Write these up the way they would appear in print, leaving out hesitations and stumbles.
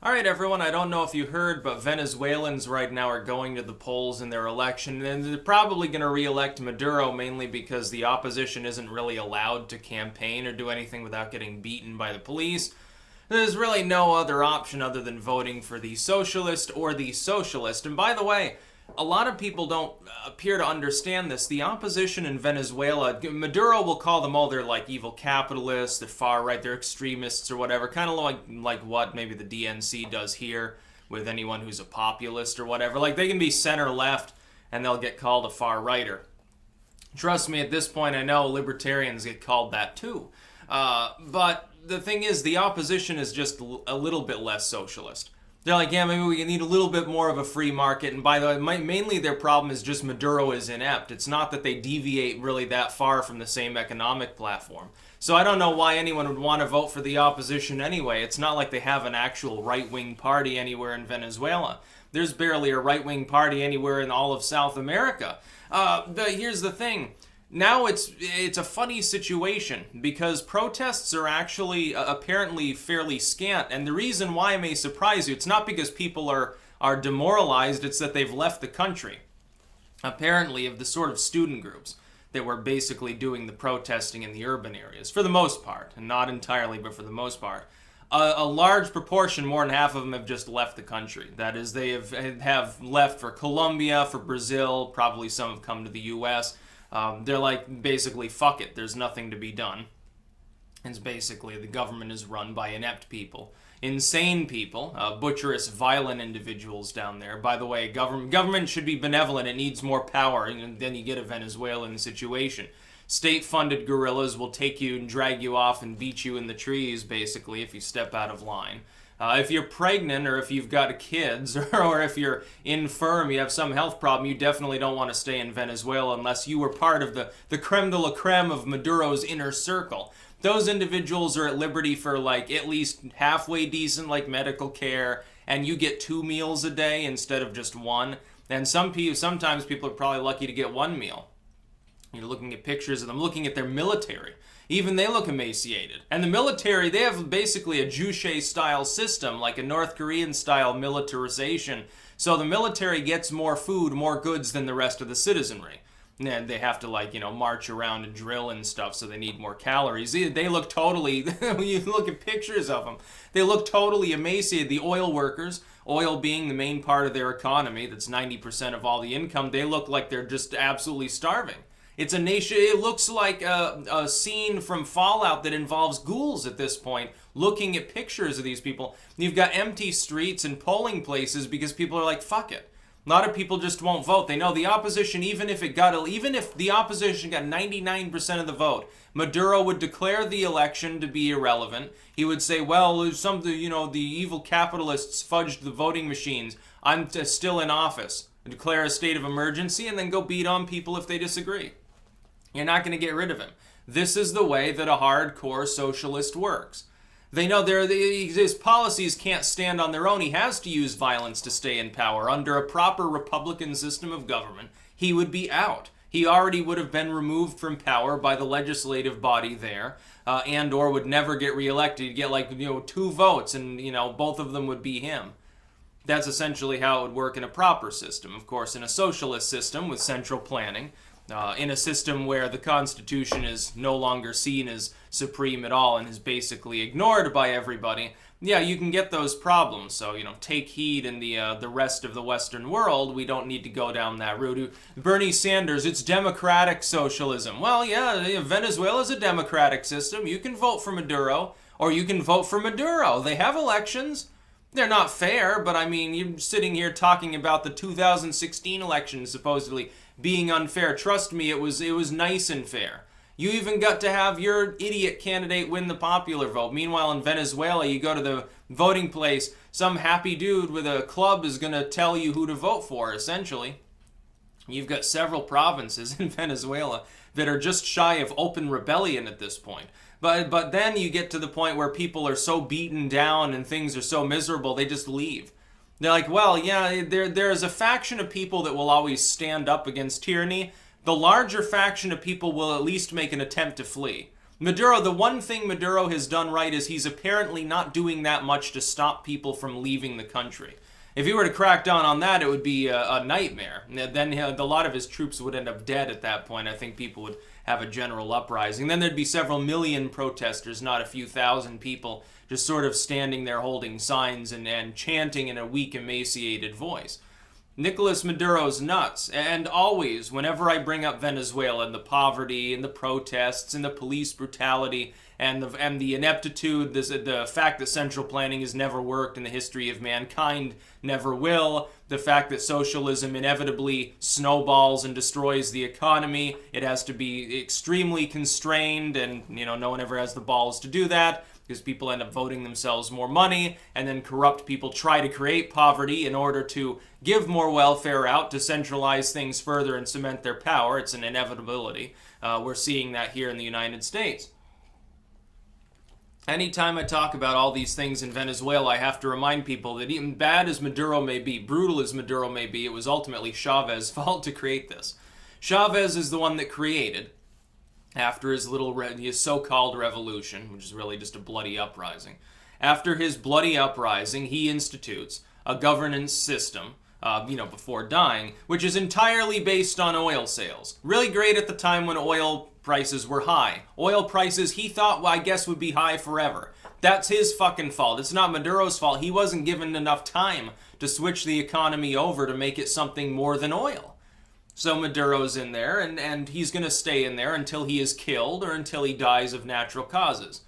All right, everyone, I don't know if you heard, but Venezuelans right now are going to the polls in their election, and they're probably going to re-elect Maduro mainly because the opposition isn't really allowed to campaign or do anything without getting beaten by the police. There's really no other option other than voting for the socialist or the socialist. And by the way, a lot of people don't appear to understand this. The opposition in Venezuela, Maduro will call them all they're like evil capitalists, they're far right, they're extremists or whatever, kind of like what maybe the DNC does here with anyone who's a populist or whatever. Like they can be center left and they'll get called a far righter. Trust me, at this point, I know libertarians get called that too. But the thing is, the opposition is just a little bit less socialist. They're like, yeah, maybe we need a little bit more of a free market. And by the way, mainly their problem is just Maduro is inept. It's not that they deviate really that far from the same economic platform. So I don't know why anyone would want to vote for the opposition anyway. It's not like they have an actual right-wing party anywhere in Venezuela. There's barely a right-wing party anywhere in all of South America. But here's the thing. Now it's a funny situation because protests are actually apparently fairly scant, and the reason why may surprise you. It's not because people are demoralized, it's that they've left the country. Apparently, of the sort of student groups that were basically doing the protesting in the urban areas, for the most part, and not entirely, but for the most part. A large proportion, more than half of them, have just left the country. That is, they have left for Colombia, for Brazil, probably some have come to the U.S., they're like, basically, fuck it, there's nothing to be done. It's basically the government is run by inept people. Insane people, butcherous, violent individuals down there. By the way, government should be benevolent, it needs more power, and then you get a Venezuelan situation. State-funded guerrillas will take you and drag you off and beat you in the trees, basically, if you step out of line. If you're pregnant or if you've got kids or if you're infirm, you have some health problem, you definitely don't want to stay in Venezuela unless you were part of the creme de la creme of Maduro's inner circle. Those individuals are at liberty for like at least halfway decent like medical care, and you get 2 meals a day instead of just one. And sometimes people are probably lucky to get 1 meal. You're looking at pictures of them, looking at their military. Even they look emaciated. And the military, they have basically a Juche-style system, like a North Korean-style militarization. So the military gets more food, more goods than the rest of the citizenry. And they have to, march around and drill and stuff, so they need more calories. They look totally, when you look at pictures of them, they look totally emaciated. The oil workers, oil being the main part of their economy, that's 90% of all the income, they look like they're just absolutely starving. It's a nation, it looks like a scene from Fallout that involves ghouls at this point, looking at pictures of these people. You've got empty streets and polling places because people are like, fuck it. A lot of people just won't vote. They know the opposition, even if the opposition got 99% of the vote, Maduro would declare the election to be irrelevant. He would say, well, the evil capitalists fudged the voting machines. I'm still in office. Declare a state of emergency and then go beat on people if they disagree. You're not going to get rid of him. This is the way that a hardcore socialist works. They know his policies can't stand on their own. He has to use violence to stay in power. Under a proper Republican system of government, he would be out. He already would have been removed from power by the legislative body there, and or would never get reelected. He'd get 2 votes, and both of them would be him. That's essentially how it would work in a proper system. Of course, in a socialist system with central planning, in a system where the Constitution is no longer seen as supreme at all and is basically ignored by everybody, yeah, you can get those problems. So, take heed in the rest of the Western world. We don't need to go down that route. Bernie Sanders, it's democratic socialism. Well, yeah, Venezuela's a democratic system. You can vote for Maduro, or you can vote for Maduro. They have elections. They're not fair, but you're sitting here talking about the 2016 election supposedly being unfair. Trust me, it was nice and fair. You even got to have your idiot candidate win the popular vote. Meanwhile, in Venezuela, you go to the voting place, some happy dude with a club is going to tell you who to vote for, essentially. You've got several provinces in Venezuela that are just shy of open rebellion at this point. But then you get to the point where people are so beaten down and things are so miserable, they just leave. They're like, well, yeah, there's a faction of people that will always stand up against tyranny. The larger faction of people will at least make an attempt to flee. Maduro, the one thing Maduro has done right is he's apparently not doing that much to stop people from leaving the country. If he were to crack down on that, it would be a nightmare. Then a lot of his troops would end up dead at that point. I think people would have a general uprising. Then there'd be several million protesters, not a few thousand people, just sort of standing there holding signs and chanting in a weak, emaciated voice. Nicolas Maduro's nuts, and always, whenever I bring up Venezuela and the poverty and the protests and the police brutality and the ineptitude, the fact that central planning has never worked in the history of mankind, never will, the fact that socialism inevitably snowballs and destroys the economy, it has to be extremely constrained, and no one ever has the balls to do that, because people end up voting themselves more money, and then corrupt people try to create poverty in order to give more welfare out to centralize things further and cement their power. It's an inevitability. We're seeing that here in the United States. Anytime I talk about all these things in Venezuela, I have to remind people that even bad as Maduro may be, brutal as Maduro may be, it was ultimately Chavez's fault to create this. Chavez is the one that created, after his his so-called revolution, which is really just a bloody uprising. After his bloody uprising, he institutes a governance system, before dying, which is entirely based on oil sales. Really great at the time when oil prices were high. Oil prices, he thought, I guess, would be high forever. That's his fucking fault. It's not Maduro's fault. He wasn't given enough time to switch the economy over to make it something more than oil. So Maduro's in there, and he's going to stay in there until he is killed or until he dies of natural causes.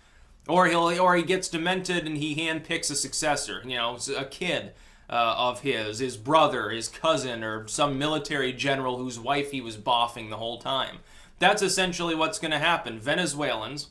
Or he gets demented and he handpicks a successor, a kid of his brother, his cousin, or some military general whose wife he was boffing the whole time. That's essentially what's going to happen. Venezuelans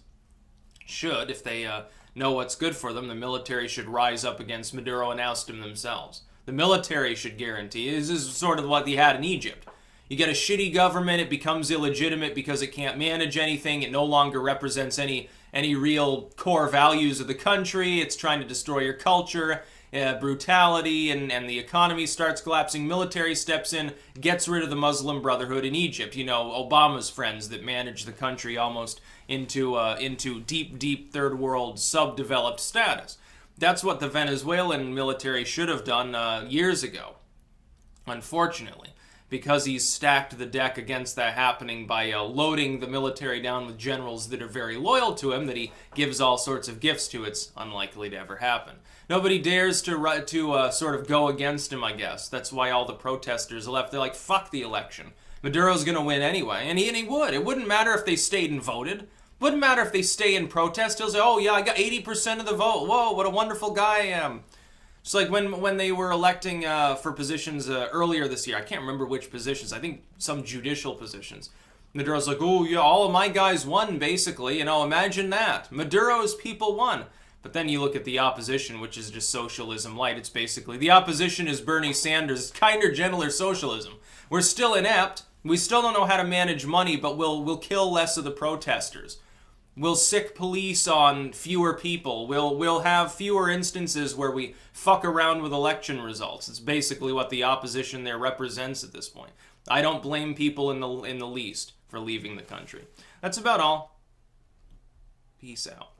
should, if they know what's good for them, the military should rise up against Maduro and oust him themselves. The military should guarantee. This is sort of what they had in Egypt. You get a shitty government, it becomes illegitimate because it can't manage anything, it no longer represents any real core values of the country, it's trying to destroy your culture, brutality, and the economy starts collapsing. Military steps in, gets rid of the Muslim Brotherhood in Egypt, Obama's friends that manage the country almost into deep third world subdeveloped status. That's what the Venezuelan military should have done years ago, unfortunately. Because he's stacked the deck against that happening by loading the military down with generals that are very loyal to him, that he gives all sorts of gifts to, it's unlikely to ever happen. Nobody dares to sort of go against him, I guess. That's why all the protesters left. They're like, fuck the election. Maduro's going to win anyway. And he would. It wouldn't matter if they stayed and voted. Wouldn't matter if they stay in protest. He'll say, oh yeah, I got 80% of the vote. Whoa, what a wonderful guy I am. It's like when they were electing for positions earlier this year. I can't remember which positions. I think some judicial positions. Maduro's like, oh yeah, all of my guys won, basically. Imagine that. Maduro's people won. But then you look at the opposition, which is just socialism light. It's basically, the opposition is Bernie Sanders' kinder, gentler socialism. We're still inept. We still don't know how to manage money, but we'll kill less of the protesters. We'll sick police on fewer people. We'll have fewer instances where we fuck around with election results. It's basically what the opposition there represents at this point. I don't blame people in the least for leaving the country. That's about all. Peace out.